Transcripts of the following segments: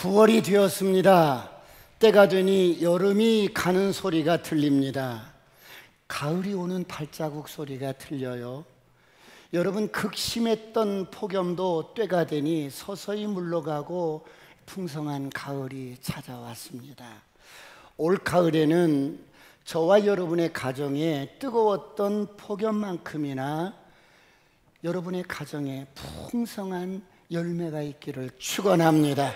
9월이 되었습니다. 때가 되니 여름이 가는 소리가 들립니다. 가을이 오는 발자국 소리가 들려요. 여러분, 극심했던 폭염도 때가 되니 서서히 물러가고 풍성한 가을이 찾아왔습니다. 올 가을에는 저와 여러분의 가정에 뜨거웠던 폭염만큼이나 여러분의 가정에 풍성한 열매가 있기를 축원합니다.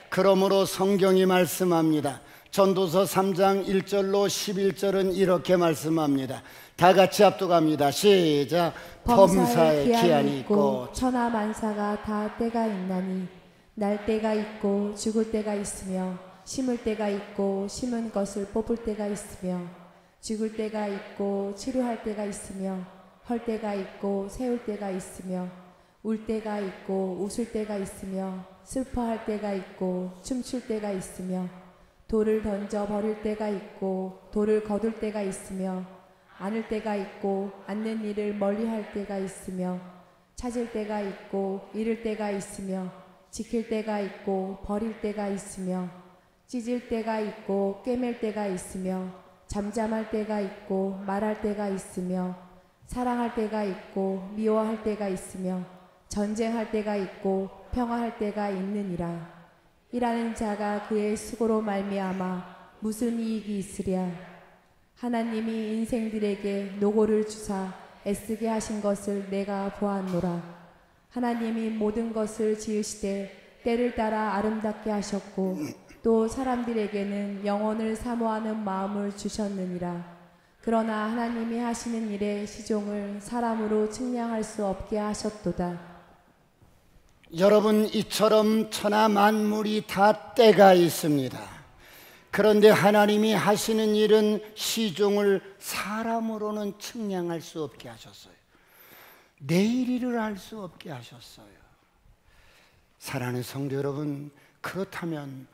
그러므로 성경이 말씀합니다. 전도서 3장 1절로 11절은 이렇게 말씀합니다. 다 같이 합독합니다. 시작. 범사에 기한이 있고 천하 만사가 다 때가 있나니 날 때가 있고 죽을 때가 있으며 심을 때가 있고 심은 것을 뽑을 때가 있으며 죽을 때가 있고 치료할 때가 있으며 헐 때가 있고 세울 때가 있으며 울 때가 있고 웃을 때가 있으며 슬퍼할 때가 있고 춤출 때가 있으며 돌을 던져 버릴 때가 있고 돌을 거둘 때가 있으며 안을 때가 있고 앉는 일을 멀리할 때가 있으며 찾을 때가 있고 잃을 때가 있으며 지킬 때가 있고 버릴 때가 있으며 찢을 때가 있고 꿰맬 때가 있으며 잠잠할 때가 있고 말할 때가 있으며 사랑할 때가 있고 미워할 때가 있으며 전쟁할 때가 있고 평화할 때가 있느니라. 일하는 자가 그의 수고로 말미암아 무슨 이익이 있으랴. 하나님이 인생들에게 노고를 주사 애쓰게 하신 것을 내가 보았노라. 하나님이 모든 것을 지으시되 때를 따라 아름답게 하셨고 또 사람들에게는 영혼을 사모하는 마음을 주셨느니라. 그러나 하나님이 하시는 일의 시종을 사람으로 측량할 수 없게 하셨도다. 여러분, 이처럼 천하 만물이 다 때가 있습니다. 그런데 하나님이 하시는 일은 시종을 사람으로는 측량할 수 없게 하셨어요. 내일 일을 알 수 없게 하셨어요. 사랑하는 성도 여러분, 그렇다면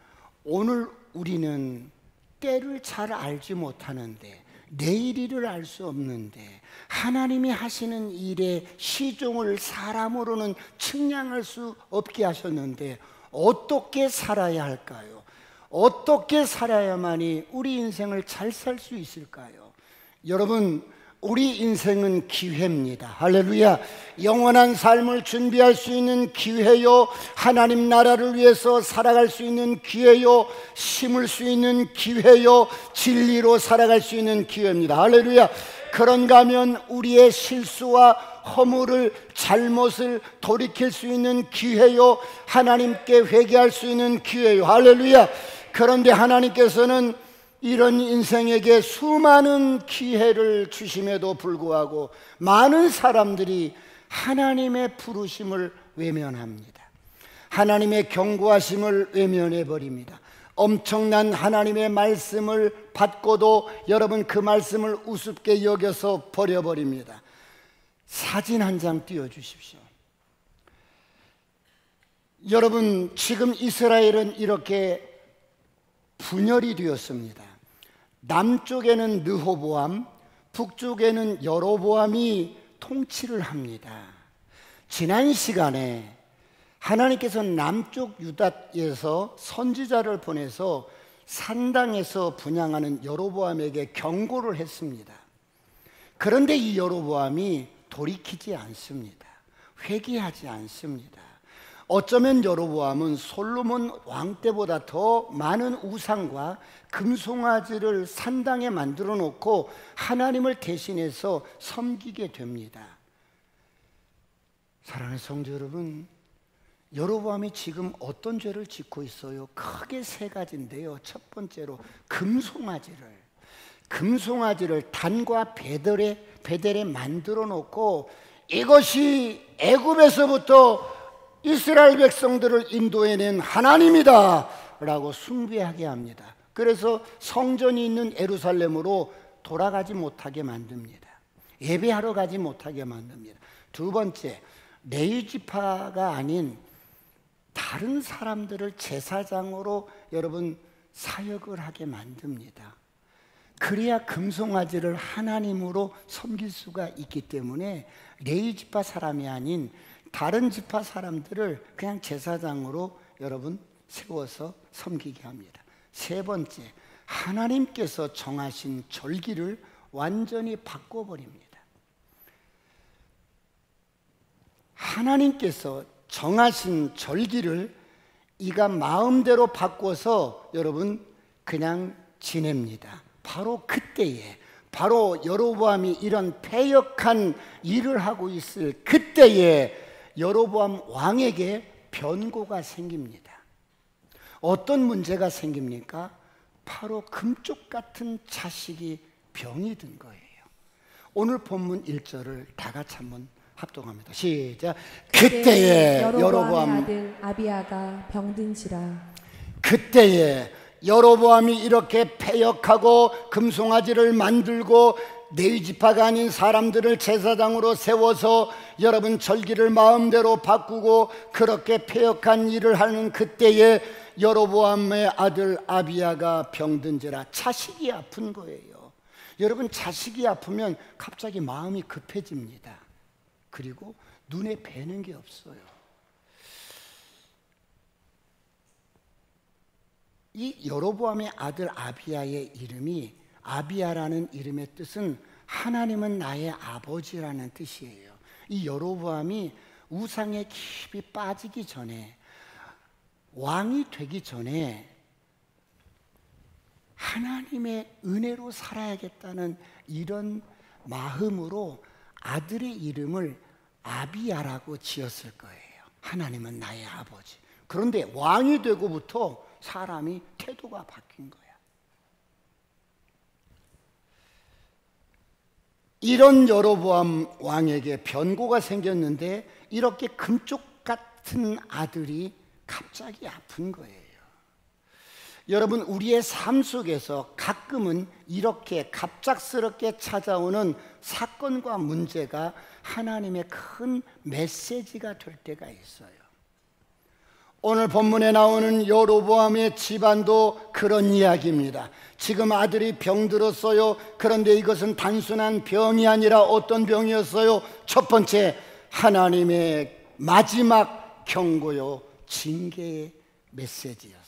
오늘 우리는 때를 잘 알지 못하는데, 내일 일을 알 수 없는데 하나님이 하시는 일의 시종을 사람으로는 측량할 수 없게 하셨는데 어떻게 살아야 할까요? 어떻게 살아야만이 우리 인생을 잘 살 수 있을까요? 여러분, 우리 인생은 기회입니다. 할렐루야. 영원한 삶을 준비할 수 있는 기회요, 하나님 나라를 위해서 살아갈 수 있는 기회요, 심을 수 있는 기회요, 진리로 살아갈 수 있는 기회입니다. 할렐루야. 그런가 하면 우리의 실수와 허물을, 잘못을 돌이킬 수 있는 기회요, 하나님께 회개할 수 있는 기회요. 할렐루야. 그런데 하나님께서는 이런 인생에게 수많은 기회를 주심에도 불구하고 많은 사람들이 하나님의 부르심을 외면합니다. 하나님의 경고하심을 외면해버립니다. 엄청난 하나님의 말씀을 받고도 여러분 그 말씀을 우습게 여겨서 버려버립니다. 사진 한 장 띄워주십시오. 여러분, 지금 이스라엘은 이렇게 분열이 되었습니다. 남쪽에는 르호보암, 북쪽에는 여로보암이 통치를 합니다. 지난 시간에 하나님께서 남쪽 유다에서 선지자를 보내서 산당에서 분향하는 여로보암에게 경고를 했습니다. 그런데 이 여로보암이 돌이키지 않습니다. 회개하지 않습니다. 어쩌면 여로보암은 솔로몬 왕 때보다 더 많은 우상과 금송아지를 산당에 만들어 놓고 하나님을 대신해서 섬기게 됩니다. 사랑하는 성도 여러분, 여로보암이 지금 어떤 죄를 짓고 있어요? 크게 세 가지인데요. 첫 번째로 금송아지를 단과 베델에 만들어 놓고 이것이 애굽에서부터 이스라엘 백성들을 인도해낸 하나님이다 라고 숭배하게 합니다. 그래서 성전이 있는 예루살렘으로 돌아가지 못하게 만듭니다. 예배하러 가지 못하게 만듭니다. 두 번째, 레위 지파가 아닌 다른 사람들을 제사장으로 여러분 사역을 하게 만듭니다. 그래야 금송아지를 하나님으로 섬길 수가 있기 때문에 레위 지파 사람이 아닌 다른 지파 사람들을 그냥 제사장으로 여러분 세워서 섬기게 합니다. 세 번째, 하나님께서 정하신 절기를 완전히 바꿔버립니다. 하나님께서 정하신 절기를 이가 마음대로 바꿔서 여러분 그냥 지냅니다. 바로 그때에, 바로 여로보암이 이런 패역한 일을 하고 있을 그때에 여로보암 왕에게 변고가 생깁니다. 어떤 문제가 생깁니까? 바로 금쪽 같은 자식이 병이 든 거예요. 오늘 본문 1절을 다 같이 한번 합동합니다. 시작. 그때에 여로보암 아들 아비야가 병든지라. 그때에 여로보암이 이렇게 패역하고 금송아지를 만들고 네 지파가 아닌 사람들을 제사장으로 세워서 여러분 절기를 마음대로 바꾸고 그렇게 패역한 일을 하는 그때에 여로보암의 아들 아비야가 병든지라. 자식이 아픈 거예요. 여러분, 자식이 아프면 갑자기 마음이 급해집니다. 그리고 눈에 뵈는 게 없어요. 이 여로보암의 아들 아비야의 이름이, 아비야라는 이름의 뜻은 하나님은 나의 아버지라는 뜻이에요. 이 여로보암이 우상에 깊이 빠지기 전에, 왕이 되기 전에 하나님의 은혜로 살아야겠다는 이런 마음으로 아들의 이름을 아비야라고 지었을 거예요. 하나님은 나의 아버지. 그런데 왕이 되고부터 사람이 태도가 바뀐 거야. 이런 여로보암 왕에게 변고가 생겼는데 이렇게 금쪽 같은 아들이 갑자기 아픈 거예요. 여러분, 우리의 삶 속에서 가끔은 이렇게 갑작스럽게 찾아오는 사건과 문제가 하나님의 큰 메시지가 될 때가 있어요. 오늘 본문에 나오는 여로보암의 집안도 그런 이야기입니다. 지금 아들이 병들었어요. 그런데 이것은 단순한 병이 아니라 어떤 병이었어요? 첫 번째, 하나님의 마지막 경고요, 징계의 메시지였어요.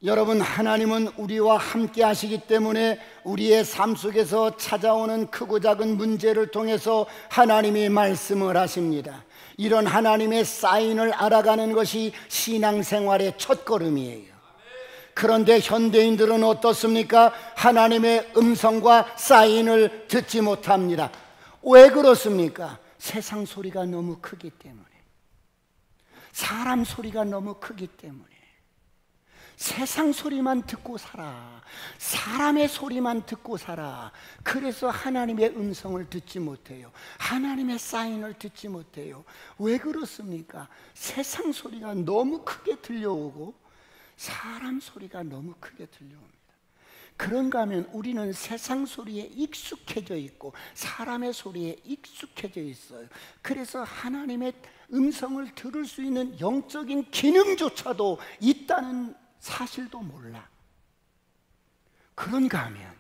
여러분, 하나님은 우리와 함께 하시기 때문에 우리의 삶 속에서 찾아오는 크고 작은 문제를 통해서 하나님이 말씀을 하십니다. 이런 하나님의 사인을 알아가는 것이 신앙생활의 첫걸음이에요. 그런데 현대인들은 어떻습니까? 하나님의 음성과 사인을 듣지 못합니다. 왜 그렇습니까? 세상 소리가 너무 크기 때문에, 사람 소리가 너무 크기 때문에. 세상 소리만 듣고 살아. 사람의 소리만 듣고 살아. 그래서 하나님의 음성을 듣지 못해요. 하나님의 사인을 듣지 못해요. 왜 그렇습니까? 세상 소리가 너무 크게 들려오고 사람 소리가 너무 크게 들려옵니다. 그런가 하면 우리는 세상 소리에 익숙해져 있고 사람의 소리에 익숙해져 있어요. 그래서 하나님의 음성을 들을 수 있는 영적인 기능조차도 있다는 사실도 몰라. 그런가 하면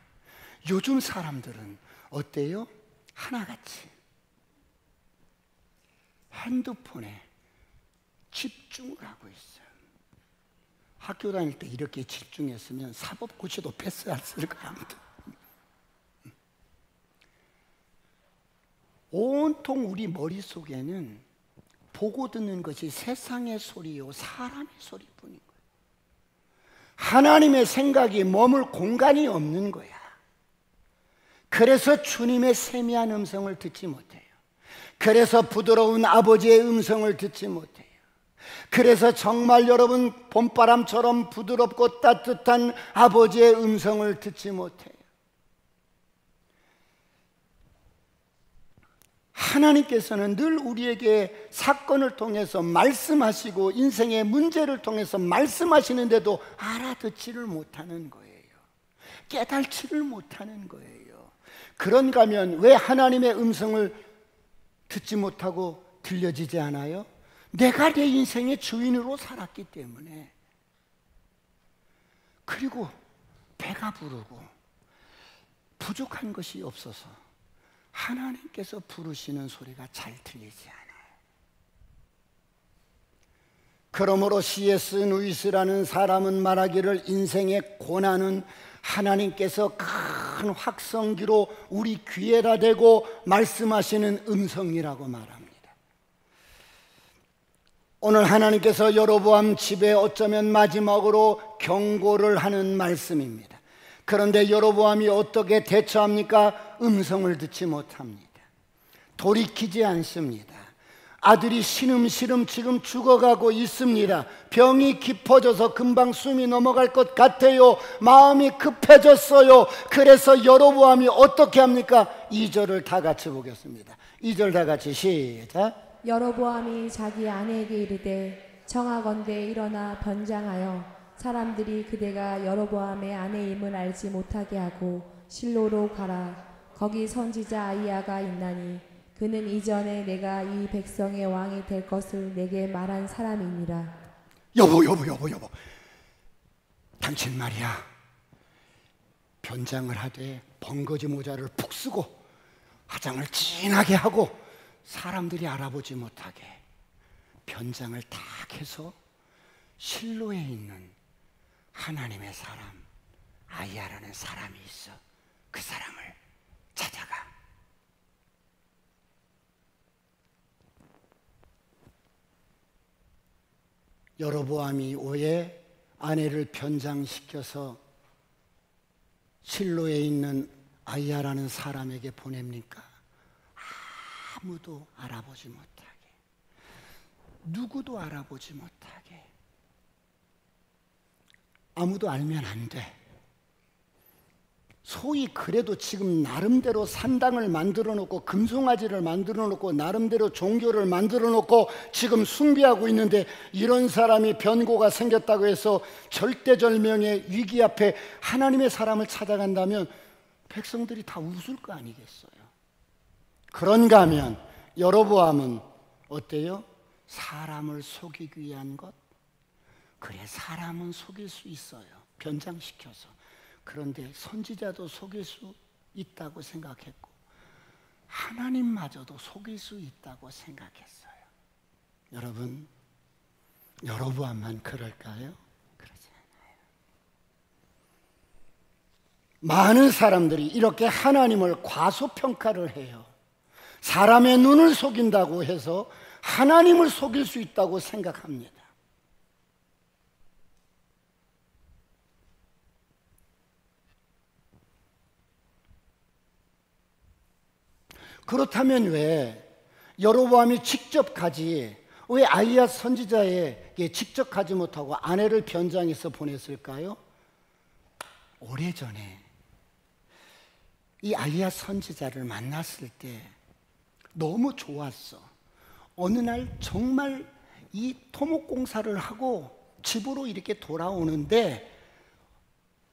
요즘 사람들은 어때요? 하나같이 핸드폰에 집중을 하고 있어요. 학교 다닐 때 이렇게 집중했으면 사법고시도 패스했을 거야. 온통 우리 머릿속에는 보고 듣는 것이 세상의 소리요, 사람의 소리뿐인 거예요. 하나님의 생각이 머물 공간이 없는 거야. 그래서 주님의 세미한 음성을 듣지 못해요. 그래서 부드러운 아버지의 음성을 듣지 못해요. 그래서 정말 여러분, 봄바람처럼 부드럽고 따뜻한 아버지의 음성을 듣지 못해요. 하나님께서는 늘 우리에게 사건을 통해서 말씀하시고 인생의 문제를 통해서 말씀하시는데도 알아듣지를 못하는 거예요. 깨달지를 못하는 거예요. 그런가 하면 왜 하나님의 음성을 듣지 못하고 들려지지 않아요? 내가 내 인생의 주인으로 살았기 때문에. 그리고 배가 부르고 부족한 것이 없어서 하나님께서 부르시는 소리가 잘 들리지 않아요. 그러므로 C.S. 루이스라는 사람은 말하기를 인생의 고난은 하나님께서 큰 확성기로 우리 귀에다 대고 말씀하시는 음성이라고 말합니다. 오늘 하나님께서 여로보암 집에 어쩌면 마지막으로 경고를 하는 말씀입니다. 그런데 여로보암이 어떻게 대처합니까? 음성을 듣지 못합니다. 돌이키지 않습니다. 아들이 시름시름 지금 죽어가고 있습니다. 병이 깊어져서 금방 숨이 넘어갈 것 같아요. 마음이 급해졌어요. 그래서 여로보암이 어떻게 합니까? 2절을 다 같이 보겠습니다. 2절 다 같이 시작. 여로보암이 자기 아내에게 이르되 청하건대 일어나 변장하여 사람들이 그대가 여로보암의 아내임을 알지 못하게 하고 실로로 가라. 거기 선지자 아히야가 있나니 그는 이전에 내가 이 백성의 왕이 될 것을 내게 말한 사람이니라. 여보 당신 말이야, 변장을 하되 번거지 모자를 푹 쓰고 화장을 진하게 하고 사람들이 알아보지 못하게 변장을 딱 해서 실로에 있는 하나님의 사람 아히야라는 사람이 있어. 그 사람을 찾아가. 여로보암이 왜 아내를 변장시켜서 실로에 있는 아히야라는 사람에게 보냅니까? 아무도 알아보지 못하게, 누구도 알아보지 못하게. 아무도 알면 안 돼. 소위 그래도 지금 나름대로 산당을 만들어 놓고 금송아지를 만들어 놓고 나름대로 종교를 만들어 놓고 지금 숭배하고 있는데, 이런 사람이 변고가 생겼다고 해서 절대절명의 위기 앞에 하나님의 사람을 찾아간다면 백성들이 다 웃을 거 아니겠어요? 그런가 하면 여로보암은 어때요? 사람을 속이기 위한 것? 그래, 사람은 속일 수 있어요, 변장시켜서. 그런데 선지자도 속일 수 있다고 생각했고 하나님마저도 속일 수 있다고 생각했어요. 여러분, 여로보암만 그럴까요? 그러지 않아요. 많은 사람들이 이렇게 하나님을 과소평가를 해요. 사람의 눈을 속인다고 해서 하나님을 속일 수 있다고 생각합니다. 그렇다면 왜 여로보암이 직접 가지, 왜 아히야 선지자에게 직접 가지 못하고 아내를 변장해서 보냈을까요? 오래전에 이 아히야 선지자를 만났을 때 너무 좋았어. 어느 날 정말 이 토목공사를 하고 집으로 이렇게 돌아오는데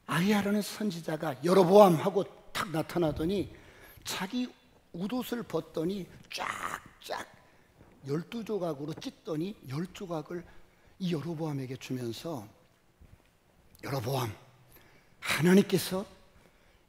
아히야라는 선지자가 여로보암 하고 탁 나타나더니 자기 웃옷을 벗더니 쫙쫙 12조각으로 찢더니 10조각을 이 여로보암에게 주면서, 여로보암, 하나님께서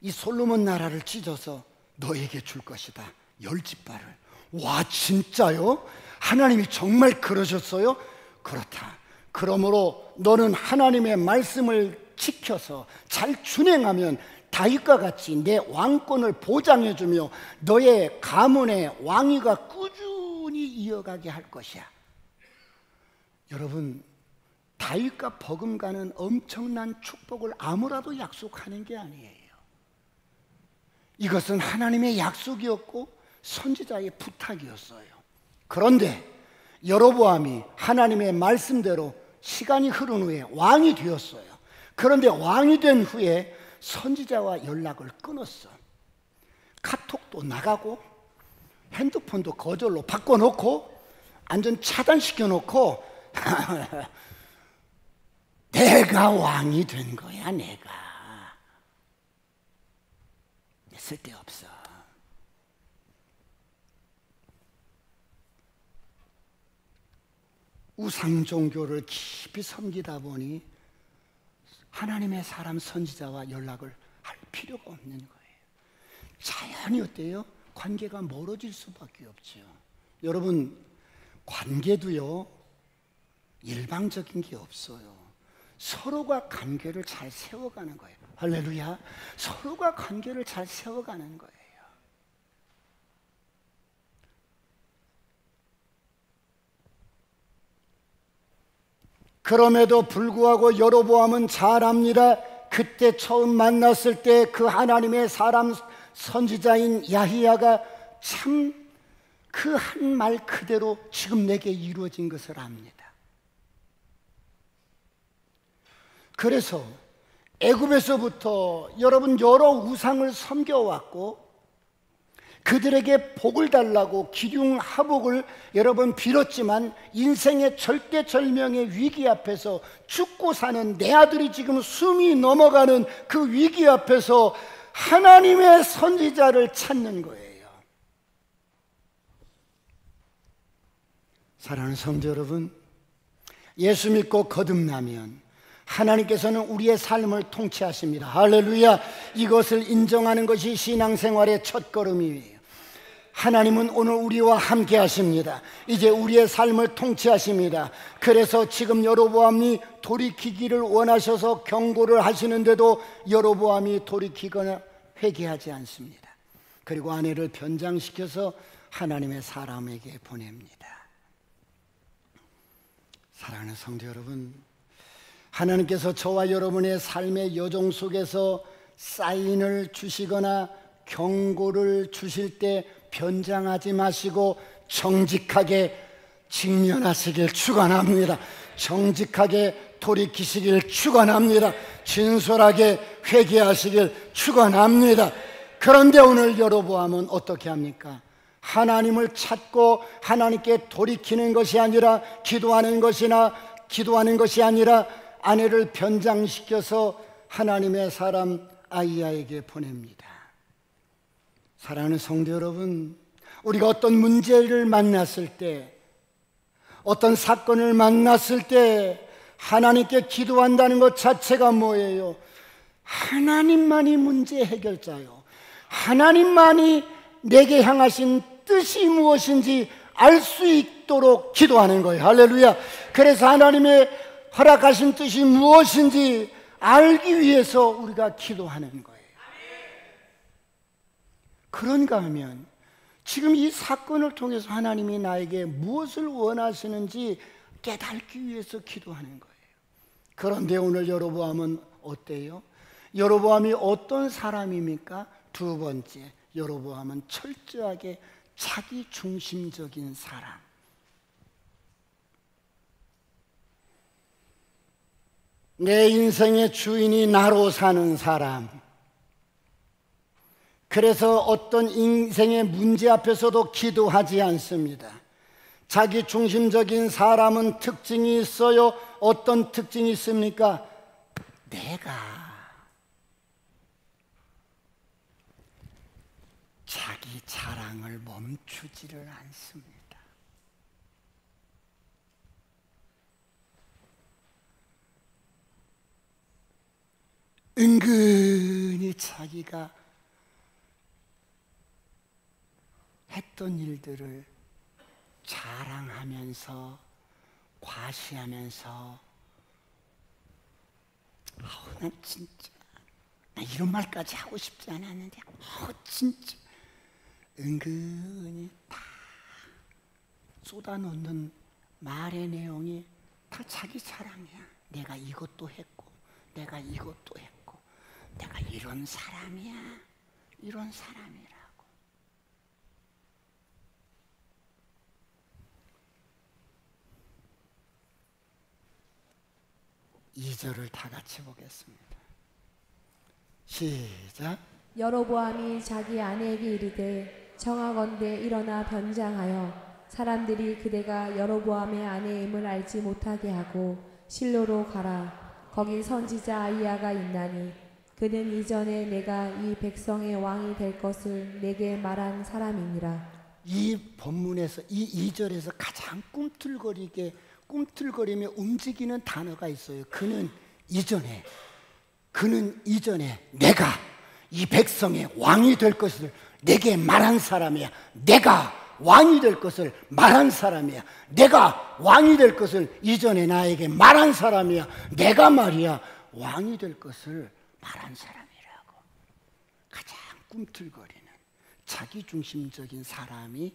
이 솔로몬 나라를 찢어서 너에게 줄 것이다, 10지파를. 와, 진짜요? 하나님이 정말 그러셨어요? 그렇다. 그러므로 너는 하나님의 말씀을 지켜서 잘 준행하면 다윗과 같이 내 왕권을 보장해주며 너의 가문의 왕위가 꾸준히 이어가게 할 것이야. 여러분, 다윗과 버금가는 엄청난 축복을 아무라도 약속하는 게 아니에요. 이것은 하나님의 약속이었고 선지자의 부탁이었어요. 그런데 여로보암이 하나님의 말씀대로 시간이 흐른 후에 왕이 되었어요. 그런데 왕이 된 후에 선지자와 연락을 끊었어. 카톡도 나가고 핸드폰도 거절로 바꿔놓고 완전 차단시켜놓고 내가 왕이 된 거야. 내가 쓸데없어. 우상종교를 깊이 섬기다 보니 하나님의 사람 선지자와 연락을 할 필요가 없는 거예요. 자연히 어때요? 관계가 멀어질 수밖에 없죠. 여러분, 관계도요, 일방적인 게 없어요. 서로가 관계를 잘 세워가는 거예요. 할렐루야. 서로가 관계를 잘 세워가는 거예요. 그럼에도 불구하고 여로보암은 잘 압니다. 그때 처음 만났을 때 그 하나님의 사람 선지자인 야히야가 참 그 한 말 그대로 지금 내게 이루어진 것을 압니다. 그래서 애굽에서부터 여러분 여러 우상을 섬겨왔고 그들에게 복을 달라고 기륭하복을 여러분 빌었지만 인생의 절대절명의 위기 앞에서 죽고 사는 내 아들이 지금 숨이 넘어가는 그 위기 앞에서 하나님의 선지자를 찾는 거예요. 사랑하는 성도 여러분, 예수 믿고 거듭나면 하나님께서는 우리의 삶을 통치하십니다. 할렐루야. 이것을 인정하는 것이 신앙생활의 첫걸음이에요. 하나님은 오늘 우리와 함께 하십니다. 이제 우리의 삶을 통치하십니다. 그래서 지금 여로보암이 돌이키기를 원하셔서 경고를 하시는데도 여로보암이 돌이키거나 회개하지 않습니다. 그리고 아내를 변장시켜서 하나님의 사람에게 보냅니다. 사랑하는 성도 여러분, 하나님께서 저와 여러분의 삶의 여정 속에서 사인을 주시거나 경고를 주실 때 변장하지 마시고 정직하게 직면하시길 축원합니다. 정직하게 돌이키시길 축원합니다. 진솔하게 회개하시길 축원합니다. 그런데 오늘 여로보암은 어떻게 합니까? 하나님을 찾고 하나님께 돌이키는 것이 아니라 기도하는 것이 아니라 아내를 변장시켜서 하나님의 사람 아히야에게 보냅니다. 사랑하는 성도 여러분, 우리가 어떤 문제를 만났을 때, 어떤 사건을 만났을 때 하나님께 기도한다는 것 자체가 뭐예요? 하나님만이 문제 해결자요, 하나님만이 내게 향하신 뜻이 무엇인지 알 수 있도록 기도하는 거예요. 할렐루야. 그래서 하나님의 허락하신 뜻이 무엇인지 알기 위해서 우리가 기도하는 거예요. 그런가 하면 지금 이 사건을 통해서 하나님이 나에게 무엇을 원하시는지 깨닫기 위해서 기도하는 거예요. 그런데 오늘 여로보암은 어때요? 여로보암이 어떤 사람입니까? 두 번째, 여로보암은 철저하게 자기 중심적인 사람. 내 인생의 주인이 나로 사는 사람. 그래서 어떤 인생의 문제 앞에서도 기도하지 않습니다. 자기 중심적인 사람은 특징이 있어요. 어떤 특징이 있습니까? 내가 자기 자랑을 멈추지를 않습니다. 은근히 자기가 했던 일들을 자랑하면서 과시하면서 난 진짜 나 이런 말까지 하고 싶지 않았는데 진짜 은근히 다 쏟아놓는 말의 내용이 다 자기 자랑이야. 내가 이것도 했고 내가 이것도 했고 내가 이런 사람이야, 이런 사람이라고. 2절을 다 같이 보겠습니다. 시작. 여로보암이 자기 아내에게 이르되 청하건대 일어나 변장하여 사람들이 그대가 여로보암의 아내임을 알지 못하게 하고 실로로 가라. 거기 선지자 아히야가 있나니 그는 이전에 내가 이 백성의 왕이 될 것을 내게 말한 사람이니라. 이 본문에서 이 2절에서 가장 꿈틀거리며 움직이는 단어가 있어요. 그는 이전에 내가 이 백성의 왕이 될 것을 내게 말한 사람이야. 내가 왕이 될 것을 말한 사람이야. 내가 왕이 될 것을 이전에 나에게 말한 사람이야. 내가 말이야 왕이 될 것을 말한 사람이라고. 가장 꿈틀거리는 자기중심적인 사람이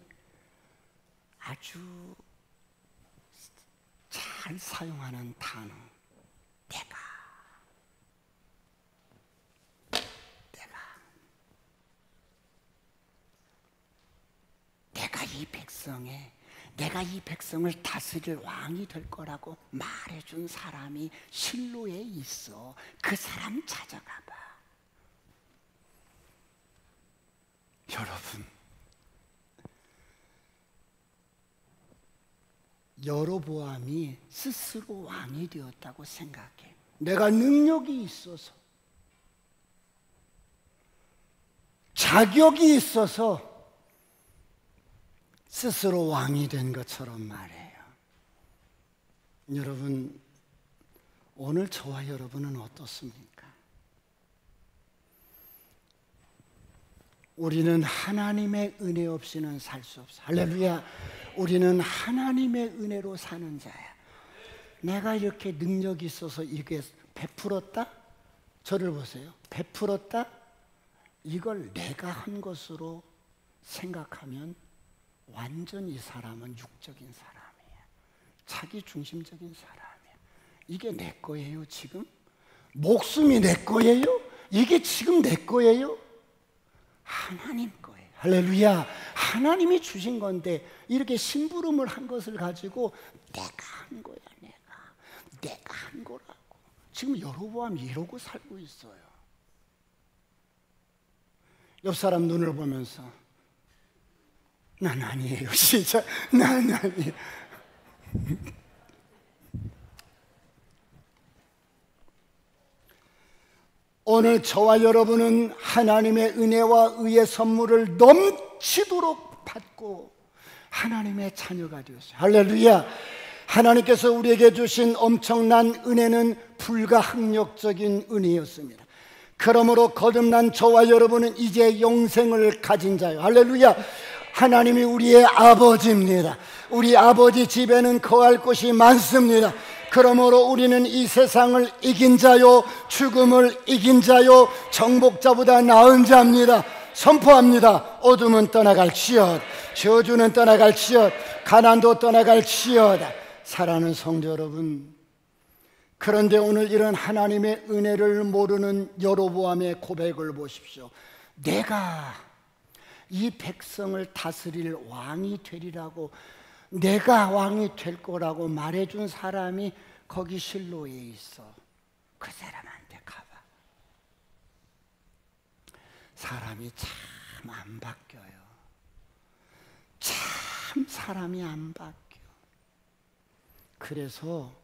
아주 잘 사용하는 단어, 내가 이 백성을 다스릴 왕이 될 거라고 말해준 사람이 실로에 있어. 그 사람 찾아가 봐. 여러분, 여로보암이 스스로 왕이 되었다고 생각해. 내가 능력이 있어서, 자격이 있어서 스스로 왕이 된 것처럼 말해요. 여러분, 오늘 저와 여러분은 어떻습니까? 우리는 하나님의 은혜 없이는 살 수 없어. 할렐루야. 우리는 하나님의 은혜로 사는 자야. 내가 이렇게 능력이 있어서 이게 베풀었다? 저를 보세요. 베풀었다? 이걸 내가 한 것으로 생각하면 완전히 이 사람은 육적인 사람이에요. 자기 중심적인 사람이에요. 이게 내 거예요 지금? 목숨이 내 거예요? 이게 지금 내 거예요? 하나님 거예요. 할렐루야. 하나님이 주신 건데 이렇게 심부름을 한 것을 가지고 내가 한 거야. 내가 한 거라고. 지금 여로보암이 이러고 살고 있어요. 옆 사람 눈을 보면서 난 아니에요. 진짜 난 아니에요. 오늘 저와 여러분은 하나님의 은혜와 의의 선물을 넘치도록 받고 하나님의 자녀가 되었어요. 할렐루야. 하나님께서 우리에게 주신 엄청난 은혜는 불가항력적인 은혜였습니다. 그러므로 거듭난 저와 여러분은 이제 영생을 가진 자요. 할렐루야. 하나님이 우리의 아버지입니다. 우리 아버지 집에는 거할 곳이 많습니다. 그러므로 우리는 이 세상을 이긴 자요, 죽음을 이긴 자요, 정복자보다 나은 자입니다. 선포합니다. 어둠은 떠나갈지어다. 저주는 떠나갈지어다. 가난도 떠나갈지어다. 사랑하는 성도 여러분, 그런데 오늘 이런 하나님의 은혜를 모르는 여로보암의 고백을 보십시오. 내가 이 백성을 다스릴 왕이 되리라고, 내가 왕이 될 거라고 말해준 사람이 거기 실로에 있어. 그 사람한테 가봐. 사람이 참 안 바뀌어요. 참 사람이 안 바뀌어. 그래서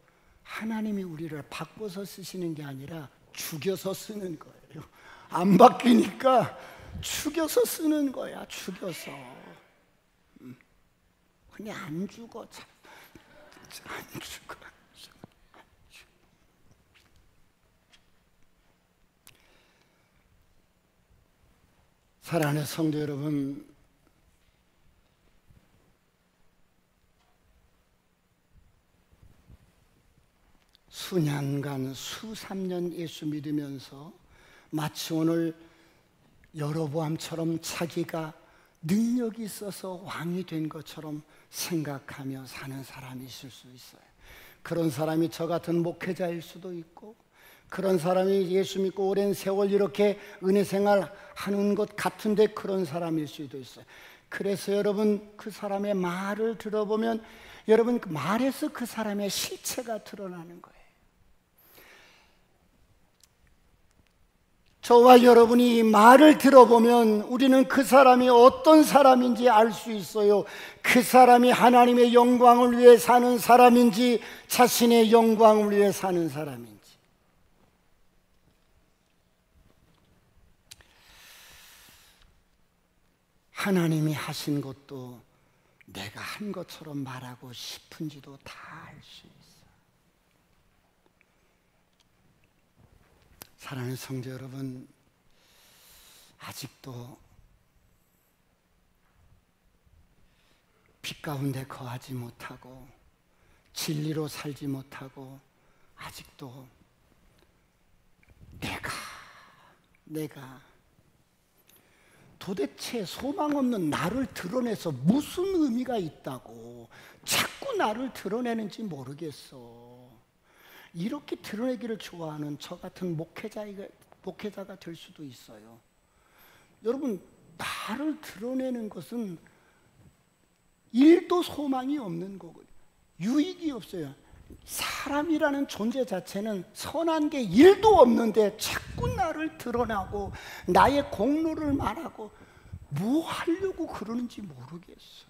하나님이 우리를 바꿔서 쓰시는 게 아니라 죽여서 쓰는 거예요. 안 바뀌니까 죽여서 쓰는 거야. 죽여서. 근데 안 죽어. 안 죽어. 사랑하는 성도 여러분, 수년간 수삼년 예수 믿으면서 마치 오늘 여로보암처럼 자기가 능력이 있어서 왕이 된 것처럼 생각하며 사는 사람이 있을 수 있어요. 그런 사람이 저 같은 목회자일 수도 있고, 그런 사람이 예수 믿고 오랜 세월 이렇게 은혜 생활 하는 것 같은데 그런 사람일 수도 있어요. 그래서 여러분, 그 사람의 말을 들어보면 여러분 그 말에서 그 사람의 실체가 드러나는 거예요. 저와 여러분이 이 말을 들어보면 우리는 그 사람이 어떤 사람인지 알 수 있어요. 그 사람이 하나님의 영광을 위해 사는 사람인지 자신의 영광을 위해 사는 사람인지. 하나님이 하신 것도 내가 한 것처럼 말하고 싶은지도 다 알 수 있어요. 사랑하는 성도 여러분, 아직도 빛 가운데 거하지 못하고 진리로 살지 못하고 아직도 내가 도대체 소망 없는 나를 드러내서 무슨 의미가 있다고 자꾸 나를 드러내는지 모르겠어. 이렇게 드러내기를 좋아하는 저 같은 목회자가 될 수도 있어요. 여러분, 나를 드러내는 것은 일도 소망이 없는 거고요. 유익이 없어요. 사람이라는 존재 자체는 선한 게 일도 없는데 자꾸 나를 드러나고 나의 공로를 말하고 뭐 하려고 그러는지 모르겠어.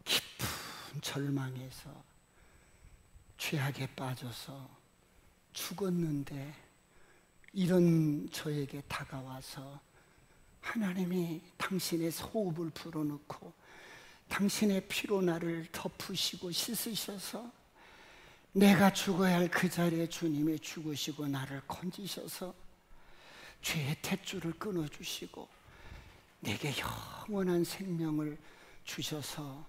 깊은 절망에서 죄악에 빠져서 죽었는데 이런 저에게 다가와서 하나님이 당신의 소읍을 불어넣고 당신의 피로 나를 덮으시고 씻으셔서 내가 죽어야 할 그 자리에 주님이 죽으시고 나를 건지셔서 죄의 탯줄을 끊어주시고 내게 영원한 생명을 주셔서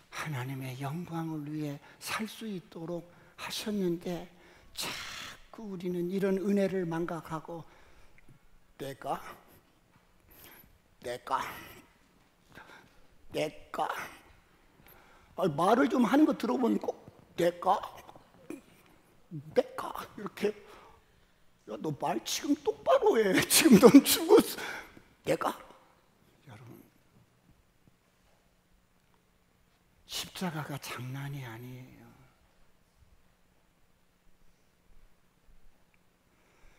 하나님의 영광을 위해 살 수 있도록 하셨는데 자꾸 우리는 이런 은혜를 망각하고 내가 말을 좀 하는 거 들어보면 꼭 내가 이렇게 야, 너 말 지금 똑바로 해. 지금 넌 죽었어. 내가 여러분, 십자가가 장난이 아니에요.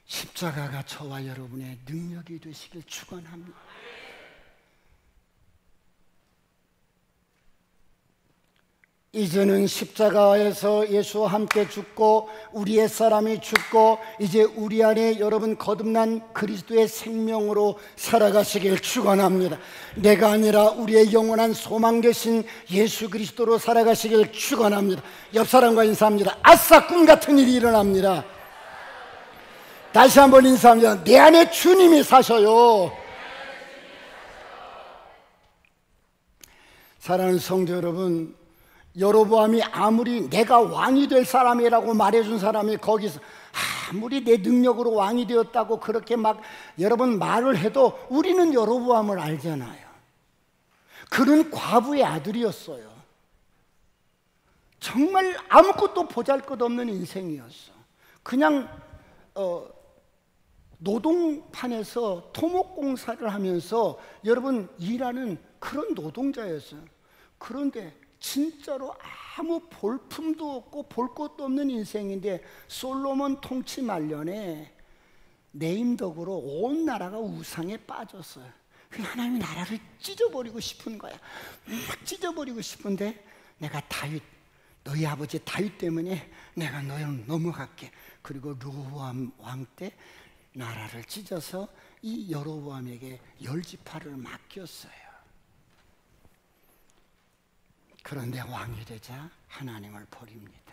십자가가 저와 여러분의 능력이 되시길 축원합니다. 이제는 십자가에서 예수와 함께 죽고 우리의 사람이 죽고 이제 우리 안에 여러분 거듭난 그리스도의 생명으로 살아가시길 축원합니다. 내가 아니라 우리의 영원한 소망 되신 예수 그리스도로 살아가시길 축원합니다. 옆 사람과 인사합니다. 아싸, 꿈 같은 일이 일어납니다. 다시 한번 인사합니다. 내 안에 주님이 사셔요. 사랑하는 성도 여러분, 여로보암이 아무리 내가 왕이 될 사람이라고 말해준 사람이 거기서 아무리 내 능력으로 왕이 되었다고 그렇게 막 여러분 말을 해도 우리는 여로보암을 알잖아요. 그는 과부의 아들이었어요. 정말 아무것도 보잘것없는 인생이었어. 그냥 노동판에서 토목공사를 하면서 여러분 일하는 그런 노동자였어요. 그런데 진짜로 아무 볼품도 없고 볼 것도 없는 인생인데 솔로몬 통치 말년에 내임덕으로 온 나라가 우상에 빠졌어요. 하나님이 나라를 찢어버리고 싶은 거야. 막 찢어버리고 싶은데 내가 다윗, 너희 아버지 다윗 때문에 내가 너를 넘어갈게. 그리고 르호보암 왕 때 나라를 찢어서 이 여로보암에게 10지파를 맡겼어요. 그런데 왕이 되자 하나님을 버립니다.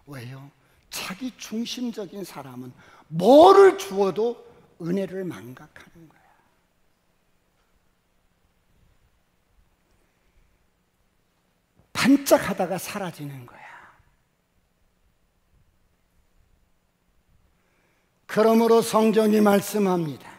왜요? 자기 중심적인 사람은 뭐를 주어도 은혜를 망각하는 거야. 반짝하다가 사라지는 거야. 그러므로 성경이 말씀합니다.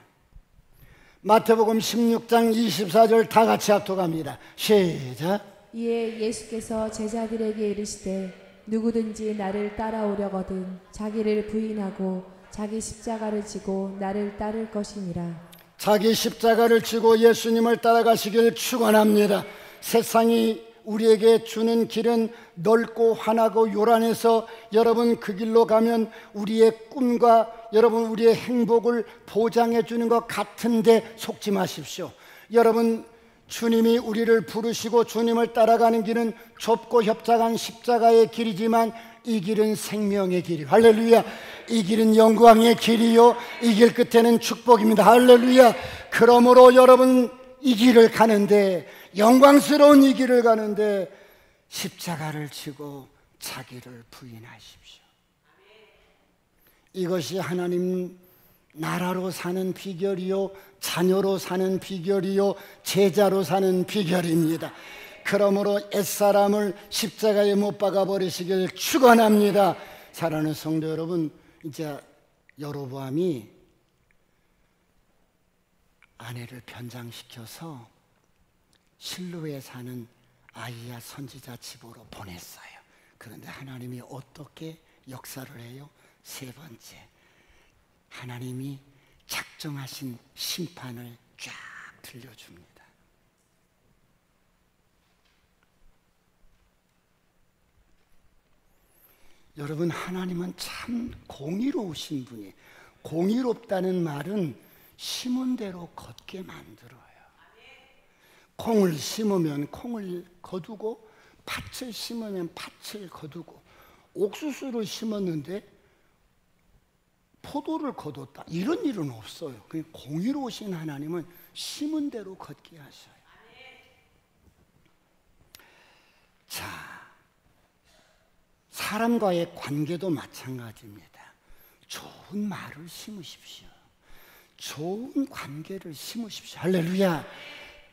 마태복음 16장 24절 다 같이 합독합니다. 시작. 이에 예수께서 제자들에게 이르시되 누구든지 나를 따라오려거든 자기를 부인하고 자기 십자가를 지고 나를 따를 것이니라. 자기 십자가를 지고 예수님을 따라가시길 축원합니다. 세상이 우리에게 주는 길은 넓고 환하고 요란해서 여러분 그 길로 가면 우리의 꿈과 여러분 우리의 행복을 보장해 주는 것 같은데 속지 마십시오. 여러분 주님이 우리를 부르시고 주님을 따라가는 길은 좁고 협착한 십자가의 길이지만 이 길은 생명의 길이요. 할렐루야. 이 길은 영광의 길이요. 이 길 끝에는 축복입니다. 할렐루야. 그러므로 여러분 이 길을 가는데, 영광스러운 이 길을 가는데 십자가를 지고 자기를 부인하십시오. 이것이 하나님 나라로 사는 비결이요, 자녀로 사는 비결이요, 제자로 사는 비결입니다. 그러므로 옛사람을 십자가에 못 박아 버리시길 축원합니다. 사랑하는 성도 여러분, 이제 여로보암이 아내를 변장시켜서 실로에 사는 아이야 선지자 집으로 보냈어요. 그런데 하나님이 어떻게 역사를 해요? 세 번째, 하나님이 작정하신 심판을 쫙 들려줍니다. 여러분, 하나님은 참 공의로우신 분이에요. 공의롭다는 말은 심은 대로 걷게 만들어요. 콩을 심으면 콩을 거두고, 팥을 심으면 팥을 거두고, 옥수수를 심었는데 포도를 거뒀다, 이런 일은 없어요. 그냥 공의로우신 하나님은 심은 대로 걷게 하셔요. 자, 사람과의 관계도 마찬가지입니다. 좋은 말을 심으십시오. 좋은 관계를 심으십시오. 할렐루야.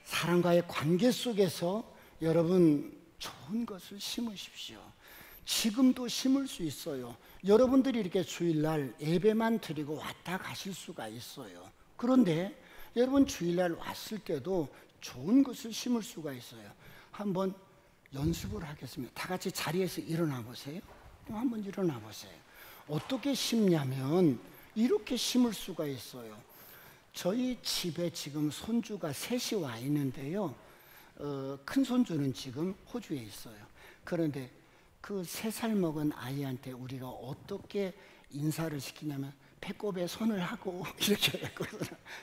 사람과의 관계 속에서 여러분 좋은 것을 심으십시오. 지금도 심을 수 있어요. 여러분들이 이렇게 주일날 예배만 드리고 왔다 가실 수가 있어요. 그런데 여러분 주일날 왔을 때도 좋은 것을 심을 수가 있어요. 한번 연습을 하겠습니다. 다 같이 자리에서 일어나 보세요. 한번 일어나 보세요. 어떻게 심냐면 이렇게 심을 수가 있어요. 저희 집에 지금 손주가 셋이 와 있는데요. 큰 손주는 지금 호주에 있어요. 그런데 그 3살 먹은 아이한테 우리가 어떻게 인사를 시키냐면 배꼽에 손을 하고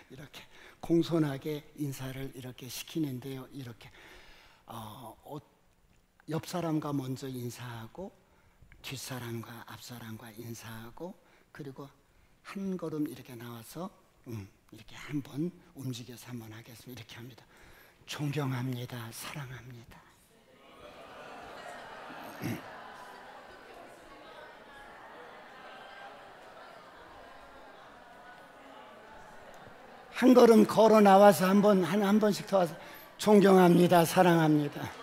이렇게 공손하게 인사를 이렇게 시키는데요. 이렇게 옆 사람과 먼저 인사하고 뒷사람과 앞사람과 인사하고, 그리고 한 걸음 이렇게 나와서 이렇게 한번 움직여서 한번 하겠습니다. 이렇게 합니다. 존경합니다. 사랑합니다. 한 걸음 걸어 나와서 한 번씩 더 와서 존경합니다. 사랑합니다.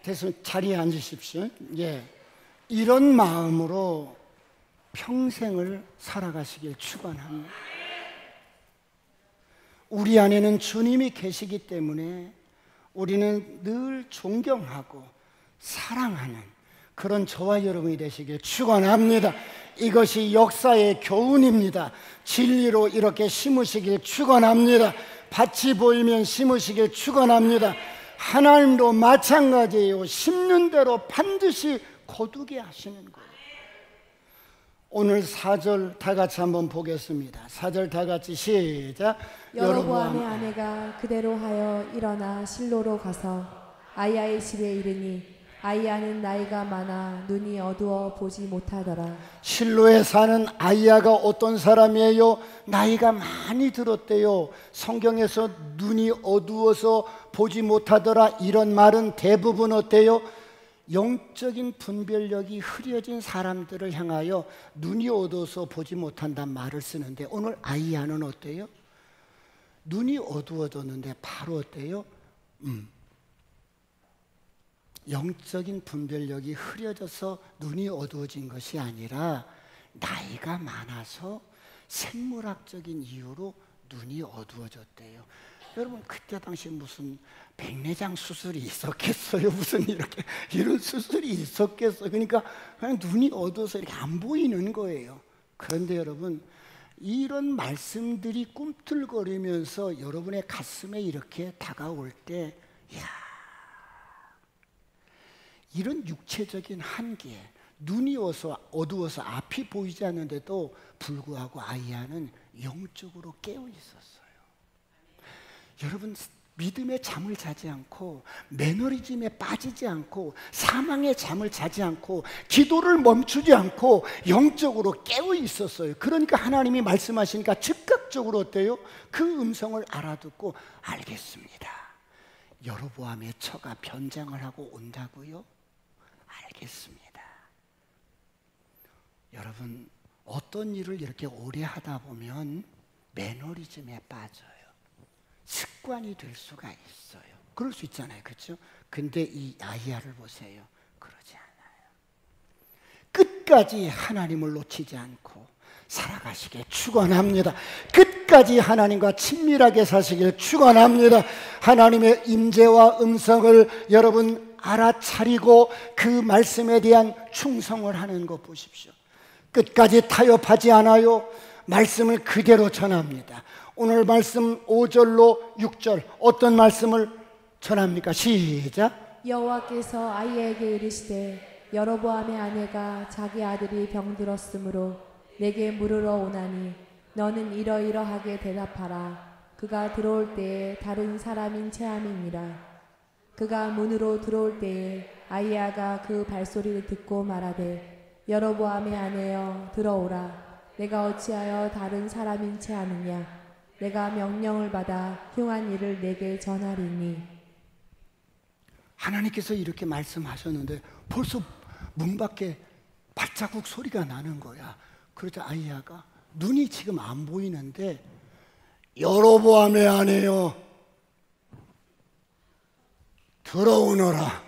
됐으면 자리에 앉으십시오. 이런 마음으로 평생을 살아가시길 축원합니다. 우리 안에는 주님이 계시기 때문에 우리는 늘 존경하고 사랑하는 그런 저와 여러분이 되시길 축원합니다. 이것이 역사의 교훈입니다. 진리로 이렇게 심으시길 축원합니다. 밭이 보이면 심으시길 축원합니다. 하나님도 마찬가지예요. 심는 대로 반드시 거두게 하시는 거예요. 오늘 4절 다 같이 한번 보겠습니다. 4절 다 같이 시작. 여로보암의 아내가 그대로 하여 일어나 실로로 가서 아이야의 집에 이르니 아이야는 나이가 많아 눈이 어두워 보지 못하더라. 실로에 사는 아이야가 어떤 사람이에요? 나이가 많이 들었대요. 성경에서 눈이 어두워서 보지 못하더라, 이런 말은 대부분 어때요? 영적인 분별력이 흐려진 사람들을 향하여 눈이 어두워서 보지 못한다는 말을 쓰는데, 오늘 아이야는 어때요? 눈이 어두워졌는데 바로 어때요? 영적인 분별력이 흐려져서 눈이 어두워진 것이 아니라 나이가 많아서 생물학적인 이유로 눈이 어두워졌대요. 여러분, 그때 당시 무슨 백내장 수술이 있었겠어요? 무슨 이런 수술이 있었겠어요? 그러니까 그냥 눈이 어두워서 이렇게 안 보이는 거예요. 그런데 여러분, 이런 말씀들이 꿈틀거리면서 여러분의 가슴에 이렇게 다가올 때, 이런 육체적인 한계, 눈이 어두워서 앞이 보이지 않는데도 불구하고 아이야는 영적으로 깨어 있었어요. 여러분, 믿음의 잠을 자지 않고 매너리즘에 빠지지 않고 사망의 잠을 자지 않고 기도를 멈추지 않고 영적으로 깨어 있었어요. 그러니까 하나님이 말씀하시니까 즉각적으로 어때요? 그 음성을 알아듣고 알겠습니다. 여로보암의 처가 변장을 하고 온다고요? 알겠습니다. 여러분, 어떤 일을 이렇게 오래 하다 보면 매너리즘에 빠져요. 습관이 될 수가 있어요. 그럴 수 있잖아요. 그렇죠? 근데 이 아이야를 보세요. 그러지 않아요. 끝까지 하나님을 놓치지 않고 살아가시길 축원합니다. 끝까지 하나님과 친밀하게 사시길 축원합니다. 하나님의 임재와 음성을 여러분 알아차리고 그 말씀에 대한 충성을 하는 것 보십시오. 끝까지 타협하지 않아요. 말씀을 그대로 전합니다. 오늘 말씀 5절로 6절 어떤 말씀을 전합니까? 시작. 여호와께서 아이에게 이르시되 여로보암의 아내가 자기 아들이 병들었으므로 내게 물으러 오나니 너는 이러이러하게 대답하라. 그가 들어올 때에 다른 사람인 체함이니라. 그가 문으로 들어올 때에 아이야가 그 발소리를 듣고 말하되 여로보암의 아내여 들어오라. 내가 어찌하여 다른 사람인 체하느냐. 내가 명령을 받아 흉한 일을 내게 전하리니. 하나님께서 이렇게 말씀하셨는데 벌써 문 밖에 발자국 소리가 나는 거야. 그러자 아이야가 눈이 지금 안 보이는데 여로보암의 아내여 들어오너라.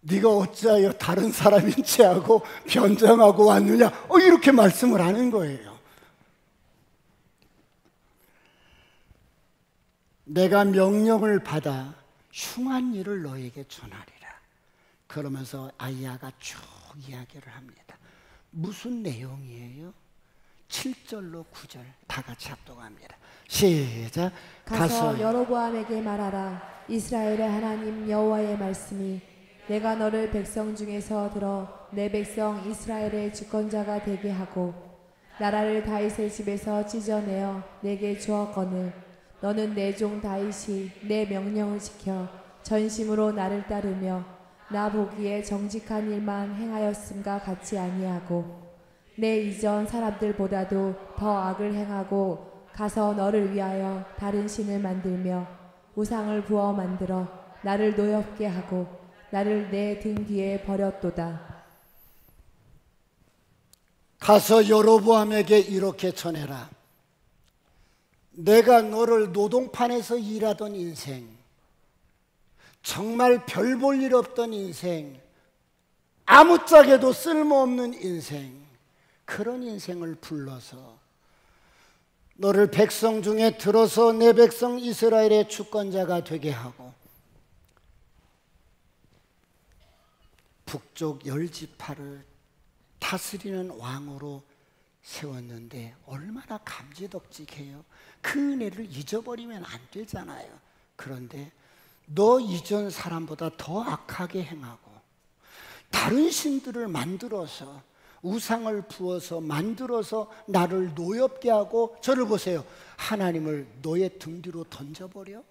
네가 어찌하여 다른 사람인 체하고 변장하고 왔느냐. 이렇게 말씀을 하는 거예요. 내가 명령을 받아 흉한 일을 너에게 전하리라. 그러면서 아이야가 쭉 이야기를 합니다. 무슨 내용이에요? 7절로 9절 다 같이 합독합니다. 시작. 가서 여로보암에게 말하라. 이스라엘의 하나님 여호와의 말씀이 내가 너를 백성 중에서 들어 내 백성 이스라엘의 주권자가 되게 하고 나라를 다윗의 집에서 찢어내어 내게 주었거늘 너는 내 종 다윗이 내 명령을 지켜 전심으로 나를 따르며 나 보기에 정직한 일만 행하였음과 같이 아니하고 내 이전 사람들보다도 더 악을 행하고 가서 너를 위하여 다른 신을 만들며 우상을 부어 만들어 나를 노엽게 하고 나를 내 등 뒤에 버렸도다. 가서 여로보암에게 이렇게 전해라. 내가 너를 노동판에서 일하던 인생, 정말 별 볼 일 없던 인생, 아무짝에도 쓸모없는 인생, 그런 인생을 불러서 너를 백성 중에 들어서 내 백성 이스라엘의 주권자가 되게 하고 북쪽 10지파를 다스리는 왕으로 세웠는데 얼마나 감지덕지해요. 그 은혜를 잊어버리면 안 되잖아요. 그런데 너 이전 사람보다 더 악하게 행하고 다른 신들을 만들어서 우상을 부어서 만들어서 나를 노엽게 하고 저를 보세요. 하나님을 너의 등 뒤로 던져버려?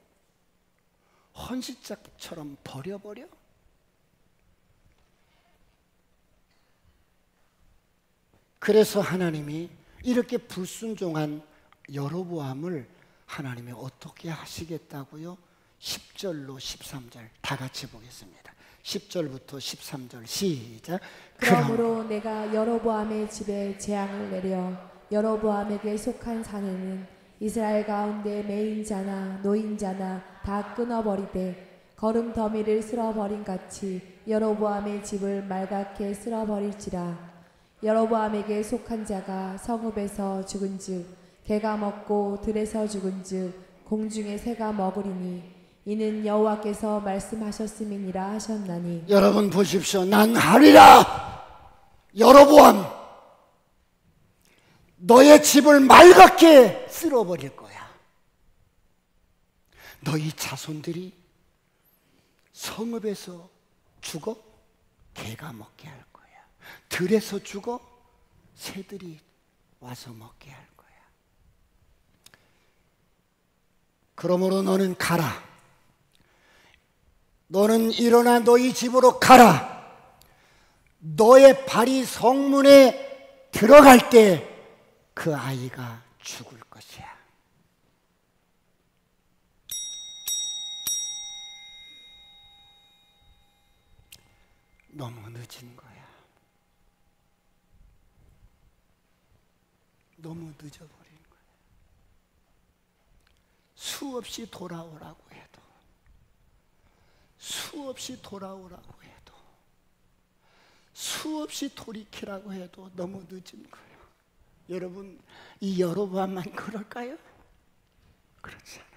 헌시짝처럼 버려버려? 그래서 하나님이 이렇게 불순종한 여로보암을 하나님이 어떻게 하시겠다고요? 10절로 13절 다 같이 보겠습니다. 10절부터 13절 시작. 그러므로 내가 여로보암의 집에 재앙을 내려 여로보암에게 속한 사내는 이스라엘 가운데 매인자나 노인자나 다 끊어버리되 거름 더미를 쓸어버린 같이 여로보암의 집을 말갛게 쓸어버릴지라. 여로보암에게 속한 자가 성읍에서 죽은즉 개가 먹고 들에서 죽은즉 공중의 새가 먹으리니 이는 여호와께서 말씀하셨음이니라 하셨나니. 여러분 보십시오. 난 하리라. 여로보암 너의 집을 말갛게 쓸어버릴 거야. 너희 자손들이 성읍에서 죽어 개가 먹게 할 거야. 들에서 죽어 새들이 와서 먹게 할 거야. 그러므로 너는 가라. 너는 일어나 너희 집으로 가라. 너의 발이 성문에 들어갈 때 그 아이가 죽을 것이야. 너무 늦은 거야. 너무 늦어버린 거야. 수없이 돌아오라고 해도, 수없이 돌아오라고 해도, 수없이 돌이키라고 해도 너무 늦은 거예요. 여러분, 이 여로보암만 그럴까요? 그렇지 않아요.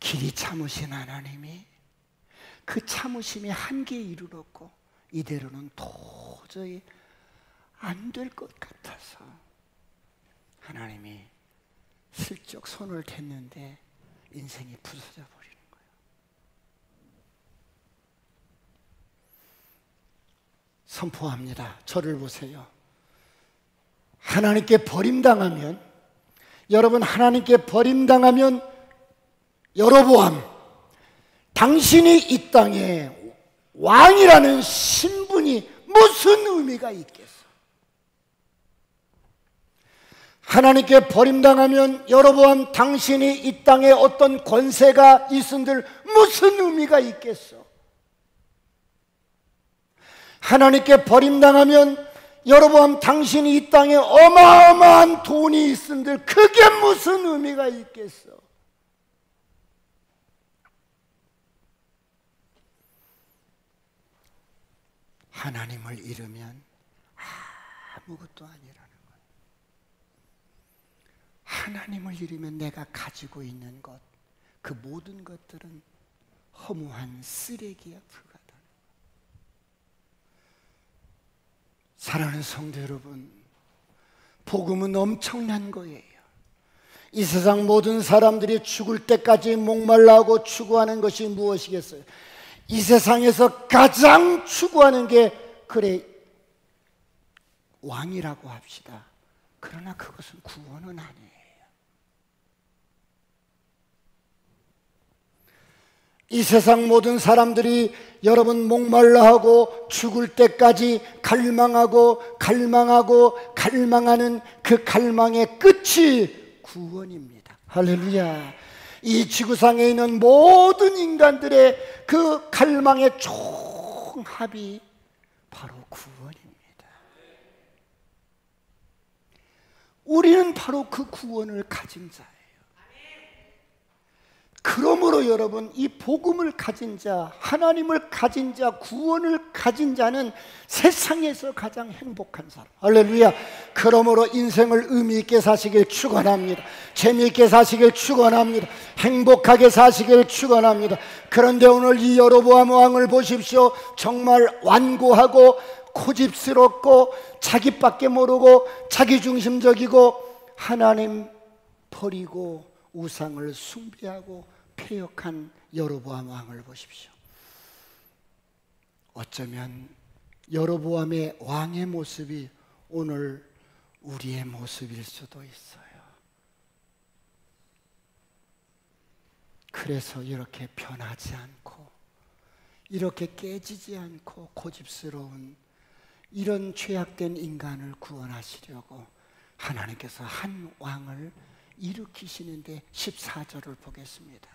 길이 참으신 하나님이 그 참으심이 한계에 이르렀고 이대로는 도저히 안 될 것 같아서 하나님이 슬쩍 손을 댔는데 인생이 부서져 버리는 거예요. 선포합니다. 저를 보세요. 하나님께 버림당하면, 여러분, 하나님께 버림당하면 여로보암, 당신이 이 땅에 왕이라는 신분이 무슨 의미가 있겠어? 하나님께 버림당하면 여로보암, 당신이 이 땅에 어떤 권세가 있은들 무슨 의미가 있겠어? 하나님께 버림당하면 여로보암, 당신이 이 땅에 어마어마한 돈이 있은들 그게 무슨 의미가 있겠어? 하나님을 잃으면 아무것도 아니라는 거예요. 하나님을 잃으면 내가 가지고 있는 것, 그 모든 것들은 허무한 쓰레기에 불과하다. 사랑하는 성도 여러분, 복음은 엄청난 거예요. 이 세상 모든 사람들이 죽을 때까지 목말라하고 추구하는 것이 무엇이겠어요? 이 세상에서 가장 추구하는 게, 그래, 왕이라고 합시다. 그러나 그것은 구원은 아니에요. 이 세상 모든 사람들이 여러분 목말라하고 죽을 때까지 갈망하고 갈망하고 갈망하는 그 갈망의 끝이 구원입니다. 할렐루야. 이 지구상에 있는 모든 인간들의 그 갈망의 총합이 바로 구원입니다. 우리는 바로 그 구원을 가진 자예요. 그러므로 여러분, 이 복음을 가진 자, 하나님을 가진 자, 구원을 가진 자는 세상에서 가장 행복한 사람. 할렐루야. 그러므로 인생을 의미 있게 사시길 축원합니다. 재미있게 사시길 축원합니다. 행복하게 사시길 축원합니다. 그런데 오늘 이 여로보암 왕을 보십시오. 정말 완고하고 고집스럽고 자기밖에 모르고 자기중심적이고 하나님 버리고 우상을 숭배하고 패역한 여로보암 왕을 보십시오. 어쩌면 여로보암의 왕의 모습이 오늘 우리의 모습일 수도 있어요. 그래서 이렇게 변하지 않고 이렇게 깨지지 않고 고집스러운 이런 죄악된 인간을 구원하시려고 하나님께서 한 왕을 일으키시는데 14절을 보겠습니다.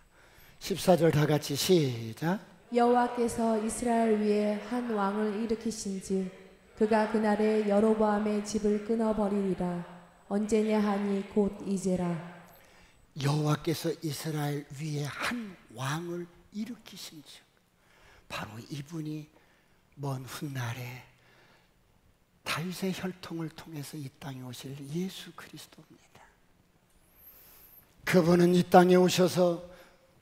14절 다 같이 시작. 여호와께서 이스라엘 위에 한 왕을 일으키신즉 그가 그날에 여로보암의 집을 끊어버리리라. 언제냐 하니 곧 이제라. 여호와께서 이스라엘 위에 한 왕을 일으키신즉, 바로 이분이 먼 훗날에 다윗의 혈통을 통해서 이 땅에 오실 예수 그리스도입니다. 그분은 이 땅에 오셔서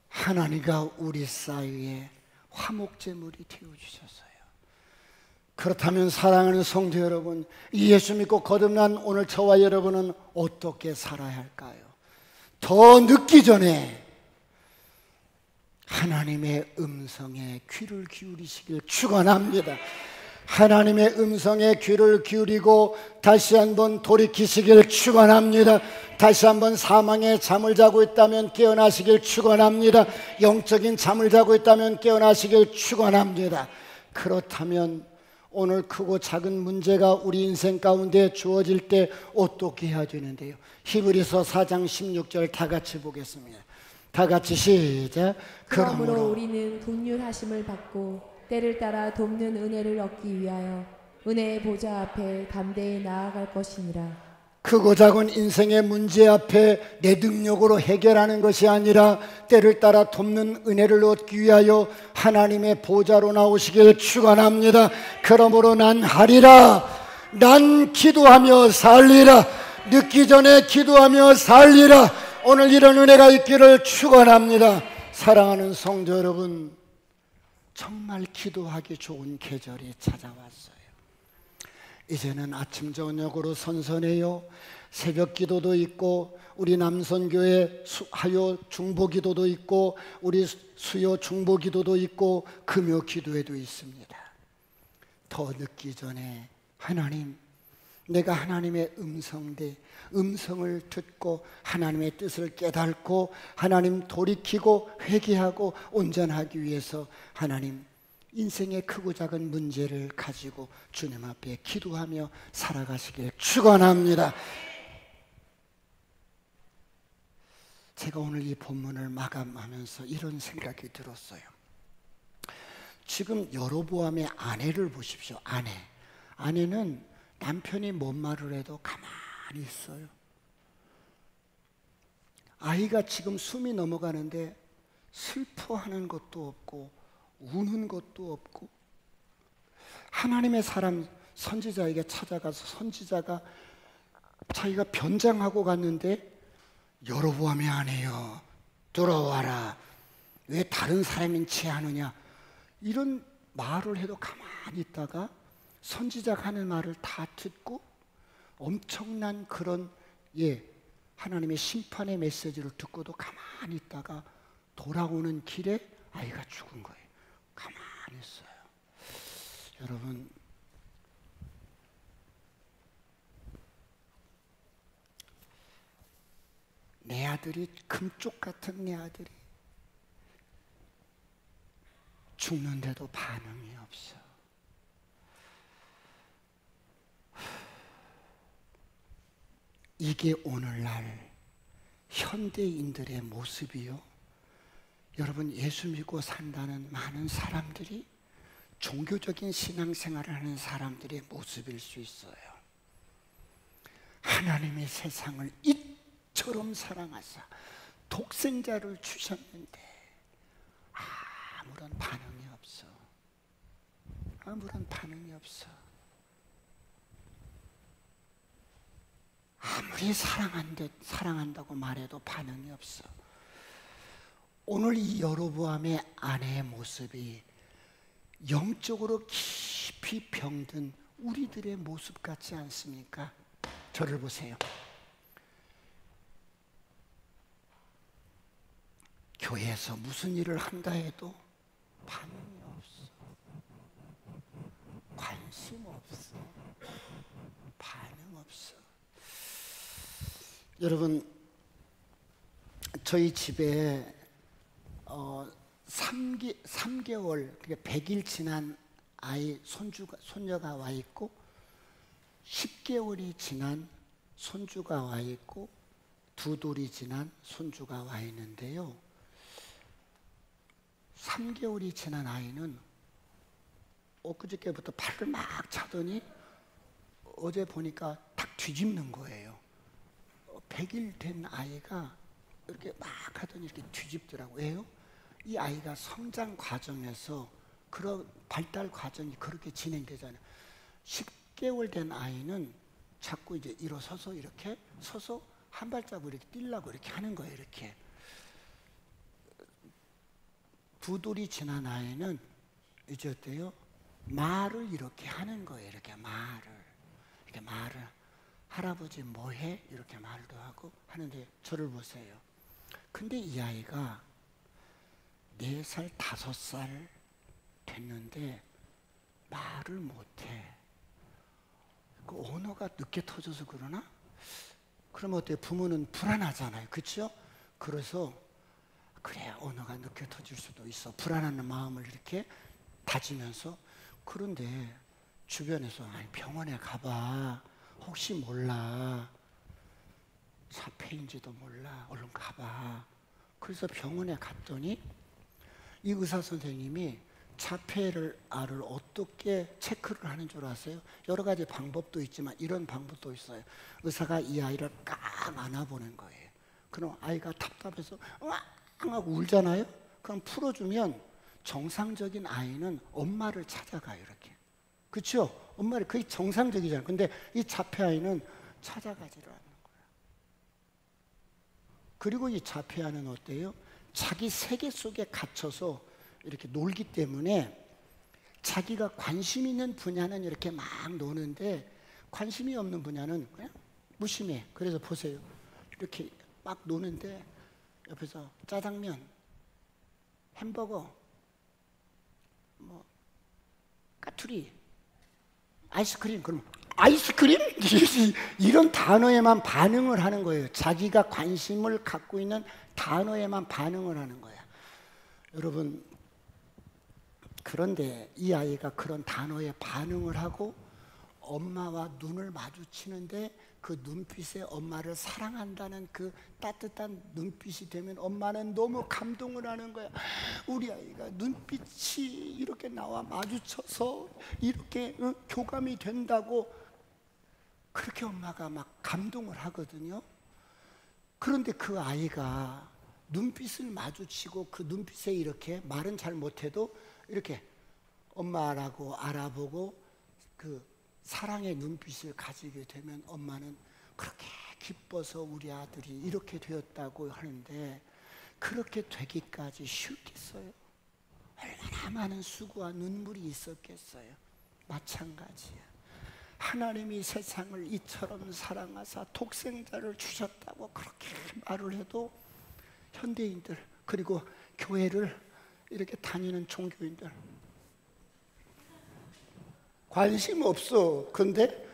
하나님과 우리 사이에 화목제물이 되어주셨어요. 그렇다면 사랑하는 성도 여러분, 이 예수 믿고 거듭난 오늘 저와 여러분은 어떻게 살아야 할까요? 더 늦기 전에 하나님의 음성에 귀를 기울이시길 축원합니다. 하나님의 음성에 귀를 기울이고 다시 한번 돌이키시길 축원합니다. 다시 한번 사망의 잠을 자고 있다면 깨어나시길 축원합니다. 영적인 잠을 자고 있다면 깨어나시길 축원합니다. 그렇다면 오늘 크고 작은 문제가 우리 인생 가운데 주어질 때 어떻게 해야 되는데요? 히브리서 4장 16절 다 같이 보겠습니다. 다 같이 시작. 그러므로 우리는 긍휼하심을 받고 때를 따라 돕는 은혜를 얻기 위하여 은혜의 보좌 앞에 담대히 나아갈 것이니라. 크고 작은 인생의 문제 앞에 내 능력으로 해결하는 것이 아니라 때를 따라 돕는 은혜를 얻기 위하여 하나님의 보좌로 나오시길 축원합니다. 그러므로 난 하리라. 난 기도하며 살리라. 늦기 전에 기도하며 살리라. 오늘 이런 은혜가 있기를 축원합니다. 사랑하는 성도 여러분, 정말 기도하기 좋은 계절이 찾아왔어요. 이제는 아침 저녁으로 선선해요. 새벽 기도도 있고 우리 남선교회 화요 중보 기도도 있고 우리 수요 중보 기도도 있고 금요 기도회도 있습니다. 더 늦기 전에 하나님, 내가 하나님의 음성을 듣고 하나님의 뜻을 깨닫고 하나님 돌이키고 회개하고 온전하기 위해서 하나님 인생의 크고 작은 문제를 가지고 주님 앞에 기도하며 살아가시길 축원합니다. 제가 오늘 이 본문을 마감하면서 이런 생각이 들었어요. 지금 여로보암의 아내를 보십시오. 아내는 남편이 뭔 말을 해도 가만히 있어요. 아이가 지금 숨이 넘어가는데 슬퍼하는 것도 없고 우는 것도 없고, 하나님의 사람 선지자에게 찾아가서 선지자가 자기가 변장하고 갔는데 여로보암이 아니에요. 들어와라. 왜 다른 사람인 체하느냐. 이런 말을 해도 가만히 있다가 선지자가 하는 말을 다 듣고 엄청난 그런 하나님의 심판의 메시지를 듣고도 가만히 있다가 돌아오는 길에 아이가 죽은 거예요. 가만히 있어요. 여러분, 내 아들이 금쪽 같은 내 아들이 죽는데도 반응이 없어. 이게 오늘날 현대인들의 모습이요. 여러분, 예수 믿고 산다는 많은 사람들이 종교적인 신앙생활을 하는 사람들의 모습일 수 있어요. 하나님의 세상을 이처럼 사랑하사 독생자를 주셨는데 아무런 반응이 없어. 아무런 반응이 없어. 아무리 사랑한다고 말해도 반응이 없어. 오늘 이 여로보암의 아내의 모습이 영적으로 깊이 병든 우리들의 모습 같지 않습니까? 저를 보세요. 교회에서 무슨 일을 한다 해도 반응이 없어. 관심 없어. 반응 없어. 여러분, 저희 집에 3개월, 그러니까 100일 지난 아이 손녀가 와 있고 10개월이 지난 손주가 와 있고 2돌이 지난 손주가 와 있는데요. 3개월이 지난 아이는 엊그저께부터 발을 막 차더니 어제 보니까 탁 뒤집는 거예요. 100일 된 아이가 이렇게 막 하더니 이렇게 뒤집더라고요. 왜요? 이 아이가 성장 과정에서 그런 발달 과정이 그렇게 진행되잖아요. 10개월 된 아이는 자꾸 이제 일어서서 이렇게 서서 한 발자국 이렇게 뛰려고 이렇게 하는 거예요. 이렇게. 2돌이 지난 아이는 이제 어때요? 말을 이렇게 하는 거예요. 이렇게 말을 할아버지 뭐해? 이렇게 말도 하고 하는데 저를 보세요. 근데 이 아이가 4살, 5살 됐는데 말을 못해. 그 언어가 늦게 터져서 그러나? 그러면 어때요? 부모는 불안하잖아요. 그렇죠? 그래서 그래, 언어가 늦게 터질 수도 있어. 불안한 마음을 이렇게 다지면서. 그런데 주변에서 아니, 병원에 가봐. 혹시 몰라. 자폐인지도 몰라. 얼른 가봐. 그래서 병원에 갔더니 이 의사 선생님이 자폐를 어떻게 체크를 하는 줄 아세요? 여러 가지 방법도 있지만 이런 방법도 있어요. 의사가 이 아이를 깍 안아보는 거예요. 그럼 아이가 답답해서 으앙 하고 울잖아요. 그럼 풀어주면 정상적인 아이는 엄마를 찾아가요. 이렇게. 그렇죠? 엄마를 그게 정상적이잖아요. 근데 이 자폐 아이는 찾아가지를 않는 거예요. 그리고 이 자폐 아이는 어때요? 자기 세계 속에 갇혀서 이렇게 놀기 때문에 자기가 관심 있는 분야는 이렇게 막 노는데 관심이 없는 분야는 그냥 무심해. 그래서 보세요. 이렇게 막 노는데 옆에서 짜장면, 햄버거, 뭐 까투리, 아이스크림. 그럼 아이스크림? 이런 단어에만 반응을 하는 거예요. 자기가 관심을 갖고 있는 단어에만 반응을 하는 거야. 여러분, 그런데 이 아이가 그런 단어에 반응을 하고 엄마와 눈을 마주치는데 그 눈빛에 엄마를 사랑한다는 그 따뜻한 눈빛이 되면 엄마는 너무 감동을 하는 거야. 우리 아이가 눈빛이 이렇게 나와 마주쳐서 이렇게 교감이 된다고 그렇게 엄마가 막 감동을 하거든요. 그런데 그 아이가 눈빛을 마주치고 그 눈빛에 이렇게 말은 잘 못해도 이렇게 엄마라고 알아보고 그 사랑의 눈빛을 가지게 되면 엄마는 그렇게 기뻐서 우리 아들이 이렇게 되었다고 하는데 그렇게 되기까지 쉽겠어요? 얼마나 많은 수고와 눈물이 있었겠어요? 마찬가지야. 하나님이 세상을 이처럼 사랑하사 독생자를 주셨다고 그렇게 말을 해도 현대인들 그리고 교회를 이렇게 다니는 종교인들 관심 없어. 근데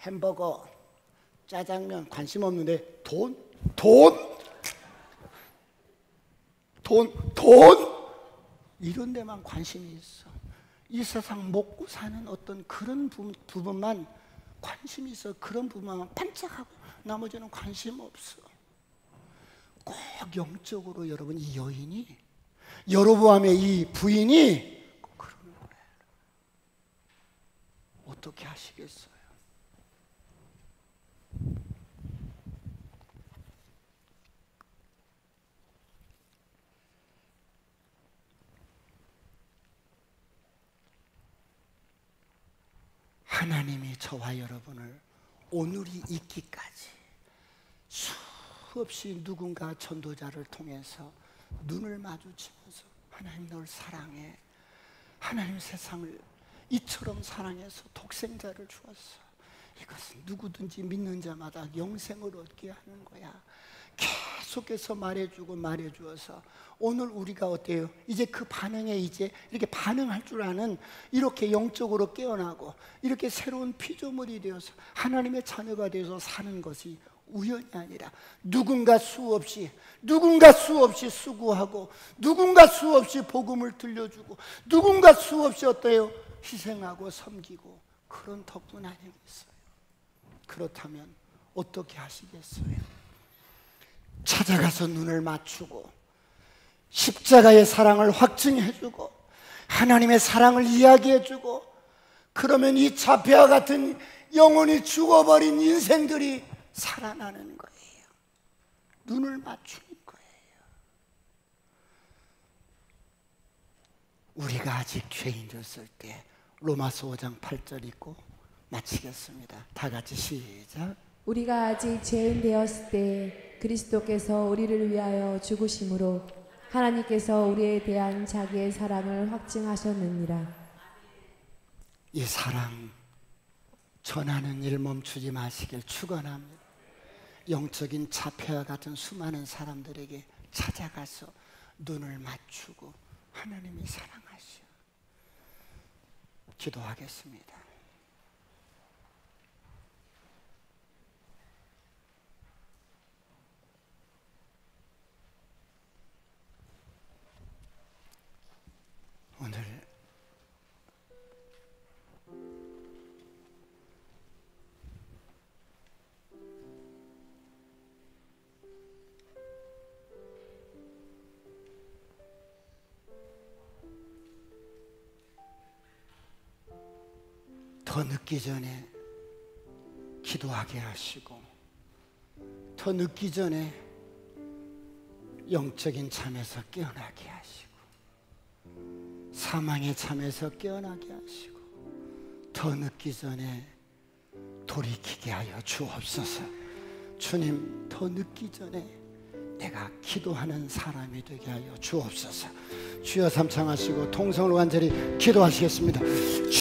햄버거, 짜장면 관심 없는데 돈 이런 데만 관심이 있어. 이 세상 먹고 사는 어떤 그런 부분만 관심이 있어. 그런 부분만 반짝하고 나머지는 관심 없어. 꼭 영적으로 여러분 이 여인이 여로보암의 이 부인이 꼭 그러는 거예요. 어떻게 하시겠어요? 하나님이 저와 여러분을 오늘이 있기까지 수없이 누군가 전도자를 통해서 눈을 마주치면서 하나님 널 사랑해. 하나님 세상을 이처럼 사랑해서 독생자를 주었어. 이것은 누구든지 믿는 자마다 영생을 얻게 하는 거야. 계속해서 말해주어서 오늘 우리가 어때요? 이제 그 반응에 이제 이렇게 반응할 줄 아는 이렇게 영적으로 깨어나고 이렇게 새로운 피조물이 되어서 하나님의 자녀가 되어서 사는 것이 우연이 아니라 누군가 수없이 수고하고 누군가 수없이 복음을 들려주고 누군가 수없이 어때요? 희생하고 섬기고 그런 덕분 아니겠어요? 그렇다면 어떻게 하시겠어요? 찾아가서 눈을 맞추고 십자가의 사랑을 확증해주고 하나님의 사랑을 이야기해주고 그러면 이 자폐와 같은 영혼이 죽어버린 인생들이 살아나는 거예요. 눈을 맞추는 거예요. 우리가 아직 죄인이었을 때 로마서 5장 8절 읽고 마치겠습니다. 다 같이 시작. 우리가 아직 죄인 되었을 때 그리스도께서 우리를 위하여 죽으심으로 하나님께서 우리에 대한 자기의 사랑을 확증하셨느니라. 이 사랑 전하는 일 멈추지 마시길 축원합니다. 영적인 자폐와 같은 수많은 사람들에게 찾아가서 눈을 맞추고 하나님이 사랑하시오. 기도하겠습니다. 오늘 더 늦기 전에 기도하게 하시고, 더 늦기 전에 영적인 잠에서 깨어나게 하시고, 사망의 잠에서 깨어나게 하시고, 더 늦기 전에 돌이키게 하여 주옵소서. 주님, 더 늦기 전에 내가 기도하는 사람이 되게 하여 주옵소서. 주여, 삼창하시고 통성으로 간절히 기도하시겠습니다.